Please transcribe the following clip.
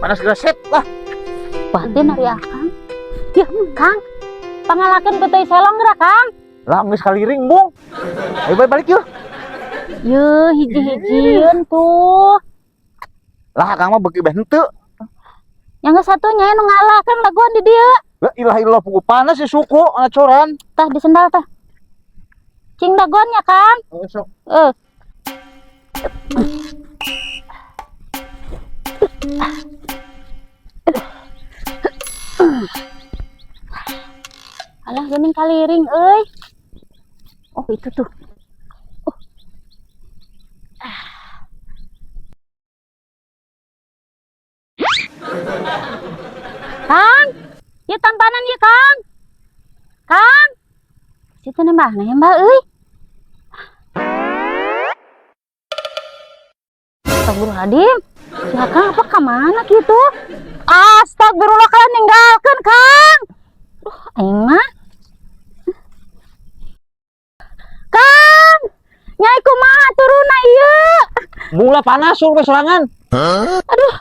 Panas geset lah. Batin hari akang. Ya, Kang. Pangalakeun ke teh selong geura, Kang. Lah geus kaliring, Bung. Ayo balik yuk. Yeuh, hiji-hijieun tuh. Lah Kang mah beuki beh henteu. Yang satunya nu ngalah Kang laguan di dieu. Lah ilah ilah pugu panas si suku ngacoran. Tah di sendal tah. Cing dagonnya, Kang. Sok. Alah geuning kaliring euy. Oh, itu tuh. Oh. Kang, ieu tampanan ieu, Kang. Kang. Situ nembah nah Mbak euy. Astagfirullahaladzim. Si Kang apa ka mana kitu? Astagfirullah kalian ninggalkeun, Kang. Aing mah. Kang, nyai kumaha turuna ieu? Bung lah panas sur serangan. Aduh,